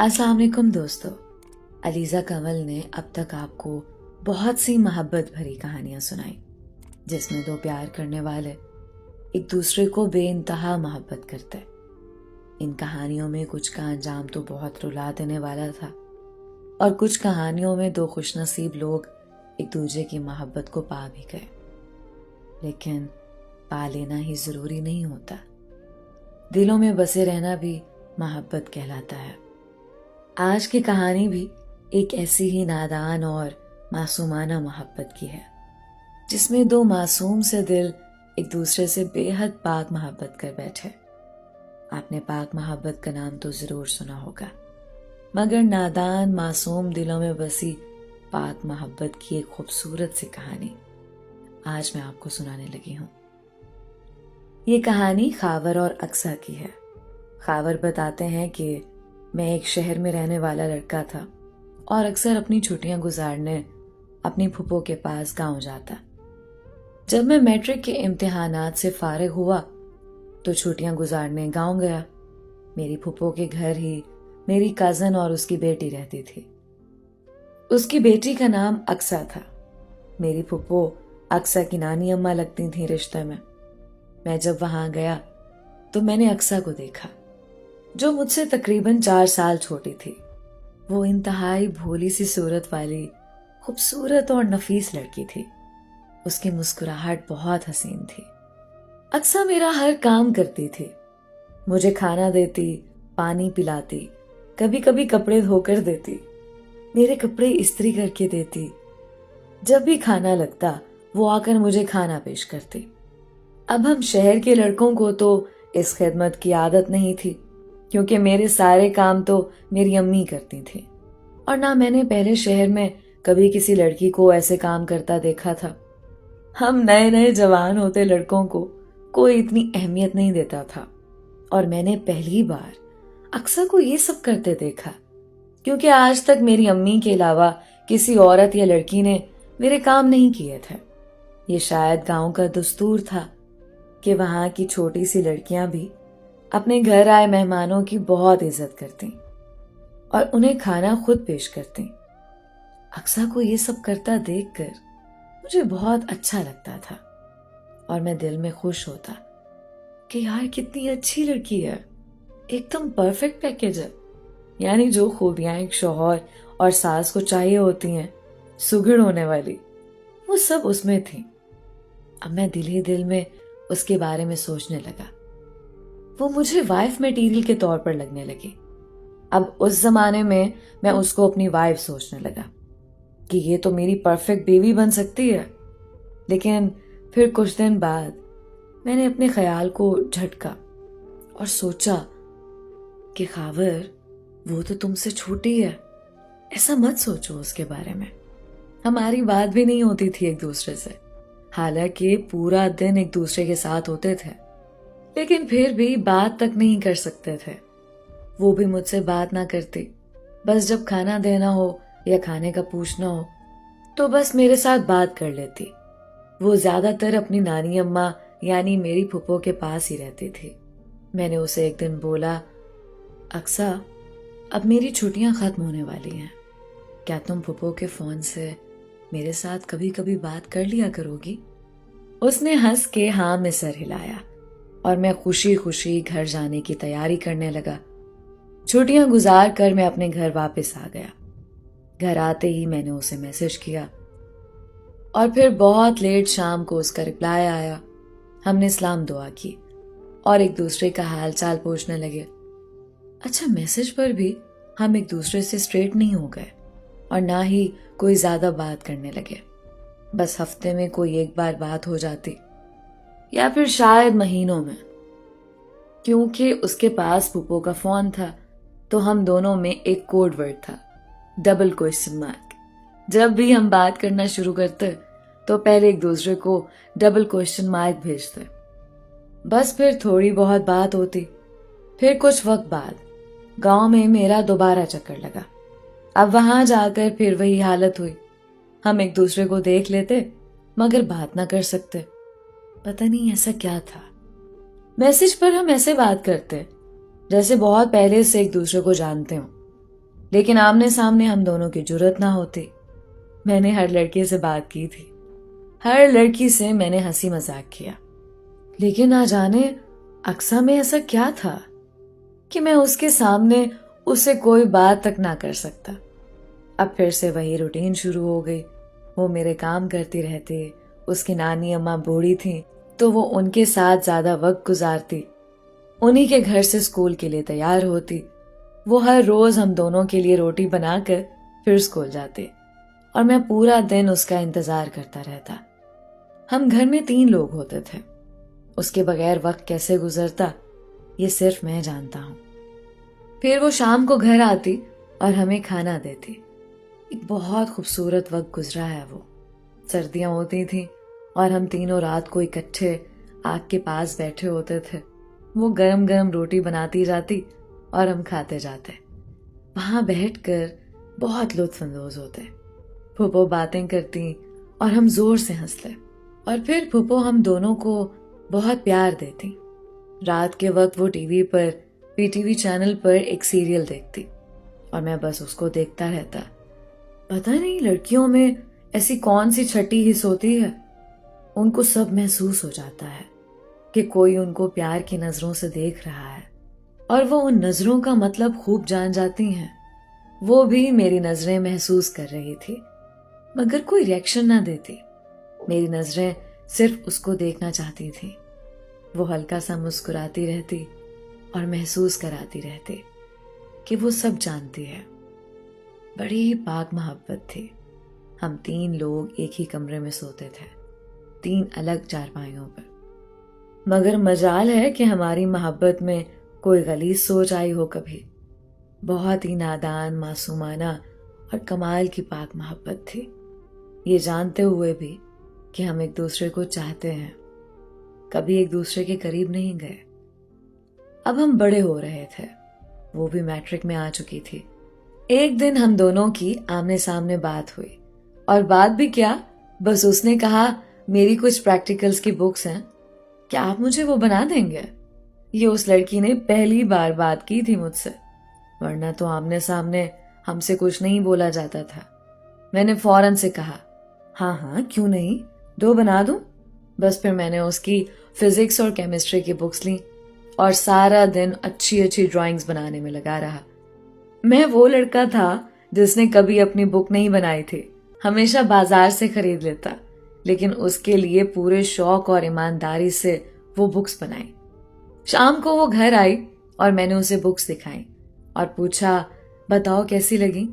अस्सलाम वालेकुम दोस्तों। अलीज़ा कंवल ने अब तक आपको बहुत सी मोहब्बत भरी कहानियां सुनाई, जिसमें दो प्यार करने वाले एक दूसरे को बेइंतहा मोहब्बत करते। इन कहानियों में कुछ का अंजाम तो बहुत रुला देने वाला था और कुछ कहानियों में दो खुशनसीब लोग एक दूसरे की मोहब्बत को पा भी गए। लेकिन पा लेना ही जरूरी नहीं होता, दिलों में बसे रहना भी मोहब्बत कहलाता है। आज की कहानी भी एक ऐसी ही नादान और मासूमाना मोहब्बत की है, जिसमें दो मासूम से दिल एक दूसरे से बेहद पाक मोहब्बत कर बैठे। आपने पाक मोहब्बत का नाम तो जरूर सुना होगा, मगर नादान मासूम दिलों में बसी पाक मोहब्बत की एक खूबसूरत सी कहानी आज मैं आपको सुनाने लगी हूँ। ये कहानी खावर और अक्सा की है। खावर बताते हैं कि मैं एक शहर में रहने वाला लड़का था और अक्सर अपनी छुट्टियां गुजारने अपनी फूफो के पास गांव जाता। जब मैं मैट्रिक के इम्तिहानात से फारिग हुआ तो छुट्टियां गुजारने गांव गया। मेरी फूफो के घर ही मेरी कजन और उसकी बेटी रहती थी। उसकी बेटी का नाम अक्सा था। मेरी फूफो अक्सा की नानी अम्मा लगती थी रिश्ते में। मैं जब वहां गया तो मैंने अक्सा को देखा, जो मुझसे तकरीबन 4 साल छोटी थी। वो इंतहाई भोली सी सूरत वाली खूबसूरत और नफीस लड़की थी। उसकी मुस्कुराहट बहुत हसीन थी। अक्सा मेरा हर काम करती थी, मुझे खाना देती, पानी पिलाती, कभी कभी कपड़े धोकर देती, मेरे कपड़े इस्त्री करके देती। जब भी खाना लगता वो आकर मुझे खाना पेश करती। अब हम शहर के लड़कों को तो इस खिदमत की आदत नहीं थी, क्योंकि मेरे सारे काम तो मेरी अम्मी करती थी और ना मैंने पहले शहर में कभी किसी लड़की को ऐसे काम करता देखा था। हम नए नए जवान होते लड़कों को कोई इतनी अहमियत नहीं देता था और मैंने पहली बार अक्सर को ये सब करते देखा, क्योंकि आज तक मेरी अम्मी के अलावा किसी औरत या लड़की ने मेरे काम नहीं किए थे। ये शायद गांव का दस्तूर था कि वहां की छोटी सी लड़कियां भी अपने घर आए मेहमानों की बहुत इज्जत करती और उन्हें खाना खुद पेश करती। अक्सा को ये सब करता देखकर मुझे बहुत अच्छा लगता था और मैं दिल में खुश होता कि यार कितनी अच्छी लड़की है, एकदम परफेक्ट पैकेज है। यानी जो खूबियां एक शौहर और सास को चाहिए होती हैं, सुघड़ होने वाली, वो सब उसमें थी। अब मैं दिल ही दिल में उसके बारे में सोचने लगा। वो मुझे वाइफ मटेरियल के तौर पर लगने लगी। अब उस जमाने में मैं उसको अपनी वाइफ सोचने लगा कि ये तो मेरी परफेक्ट बीवी बन सकती है। लेकिन फिर कुछ दिन बाद मैंने अपने ख्याल को झटका और सोचा कि खावर, वो तो तुमसे छोटी है, ऐसा मत सोचो उसके बारे में। हमारी बात भी नहीं होती थी एक दूसरे से, हालांकि पूरा दिन एक दूसरे के साथ होते थे, लेकिन फिर भी बात तक नहीं कर सकते थे। वो भी मुझसे बात ना करती, बस जब खाना देना हो या खाने का पूछना हो तो बस मेरे साथ बात कर लेती। वो ज्यादातर अपनी नानी अम्मा यानी मेरी फूफो के पास ही रहती थी। मैंने उसे एक दिन बोला, अक्सा, अब मेरी छुट्टियां खत्म होने वाली हैं, क्या तुम फूफो के फोन से मेरे साथ कभी कभी बात कर लिया करोगी? उसने हंस के हाँ में सर हिलाया और मैं खुशी खुशी घर जाने की तैयारी करने लगा। छुट्टियां गुजार कर मैं अपने घर वापस आ गया। घर आते ही मैंने उसे मैसेज किया और फिर बहुत लेट शाम को उसका रिप्लाई आया। हमने सलाम दुआ की और एक दूसरे का हाल चाल पूछने लगे। अच्छा, मैसेज पर भी हम एक दूसरे से स्ट्रेट नहीं हो गए और ना ही कोई ज्यादा बात करने लगे। बस हफ्ते में कोई एक बार बात हो जाती या फिर शायद महीनों में। क्योंकि उसके पास फूफो का फोन था तो हम दोनों में एक कोड वर्ड था, डबल क्वेश्चन मार्क। जब भी हम बात करना शुरू करते तो पहले एक दूसरे को डबल क्वेश्चन मार्क भेजते। बस फिर थोड़ी बहुत बात होती। फिर कुछ वक्त बाद गांव में मेरा दोबारा चक्कर लगा। अब वहां जाकर फिर वही हालत हुई। हम एक दूसरे को देख लेते मगर बात ना कर सकते। पता नहीं ऐसा क्या था। मैसेज पर हम ऐसे बात करते जैसे बहुत पहले से एक दूसरे को जानते हो, لیکن آمنے سامنے ہم دونوں کی جرت نہ ہوتی۔ میں نے ہر لڑکے سے بات کی تھی، ہر لڑکی سے میں نے ہنسی مذاق کیا، لیکن نہ جانے اقصیٰ میں ایسا کیا تھا کہ میں اس کے سامنے اسے کوئی بات تک نہ کر سکتا۔ اب پھر سے وہی روٹین شروع ہو گئی۔ وہ میرے کام کرتی رہتی، اس کی نانی اماں بوڑھی تھیں تو وہ ان کے ساتھ زیادہ وقت گزارتی، انہی کے گھر سے اسکول کے لیے تیار ہوتی۔ وہ ہر روز ہم دونوں کے لیے روٹی بنا کر پھر اسکول جاتے اور میں پورا دن اس کا انتظار کرتا رہتا۔ ہم گھر میں 3 لوگ ہوتے تھے، اس کے بغیر وقت کیسے گزرتا یہ صرف میں جانتا ہوں۔ پھر وہ شام کو گھر آتی اور ہمیں کھانا دیتی۔ ایک بہت خوبصورت وقت گزرا ہے وہ۔ سردیاں ہوتی تھیں اور ہم تینوں رات کو اکٹھے آگ کے پاس بیٹھے ہوتے تھے۔ وہ گرم گرم روٹی بناتی جاتی اور ہم کھاتے جاتے۔ وہاں بیٹھ کر بہت لطف اندوز ہوتے۔ پھوپھو باتیں کرتی اور ہم زور سے ہنستے، اور پھر پھوپھو ہم دونوں کو بہت پیار دیتی۔ رات کے وقت وہ ٹی وی پر PTV چینل پر ایک سیریل دیکھتی اور میں بس اس کو دیکھتا رہتا۔ پتہ نہیں لڑکیوں میں ایسی کون سی چھٹی حص ہوتی ہے، ان کو سب محسوس ہو جاتا ہے کہ کوئی ان کو پیار کی نظروں سے دیکھ رہا ہے، اور وہ ان نظروں کا مطلب خوب جان جاتی ہیں۔ وہ بھی میری نظریں محسوس کر رہی تھی مگر کوئی ریئیکشن نہ دیتی۔ میری نظریں صرف اس کو دیکھنا چاہتی تھی۔ وہ ہلکا سا مسکراتی رہتی اور محسوس کراتی رہتی کہ وہ سب جانتی ہے۔ بڑی ہی پاک محبت تھی۔ ہم 3 لوگ ایک ہی کمرے میں سوتے تھے، 3 الگ چارپائیوں پر، مگر مجال ہے کہ ہماری محبت میں کوئی غلیظ سوچ آئی ہو کبھی۔ بہت ہی نادان، معصومانہ اور کمال کی پاک محبت تھی، یہ جانتے ہوئے بھی کہ ہم ایک دوسرے کو چاہتے ہیں، کبھی ایک دوسرے کے قریب نہیں گئے۔ اب ہم بڑے ہو رہے تھے، وہ بھی میٹرک میں آ چکی تھی۔ ایک دن ہم دونوں کی آمنے سامنے بات ہوئی، اور بات بھی کیا، بس اس نے کہا میری کچھ پریکٹیکلز کی بکس ہیں، کیا آپ مجھے وہ بنا دیں گے؟ یہ اس لڑکی نے پہلی بار بات کی تھی مجھ سے، ورنہ تو آمنے سامنے ہم سے کچھ نہیں بولا جاتا تھا۔ میں نے فوراً سے کہا ہاں ہاں کیوں نہیں، 2 بنا دوں۔ بس پھر میں نے اس کی فزکس اور کیمسٹری کی بکس لیں اور سارا دن اچھی ڈرائنگز بنانے میں لگا رہا۔ میں وہ لڑکا تھا جس نے کبھی اپنی بک نہیں بنائی تھی، ہمیشہ بازار سے خرید لیتا، لیکن اس کے لیے پورے شوق اور ایمانداری سے وہ بکس بنائی۔ شام کو وہ گھر آئی اور میں نے اسے بکس دکھائی اور پوچھا بتاؤ کیسی لگی؟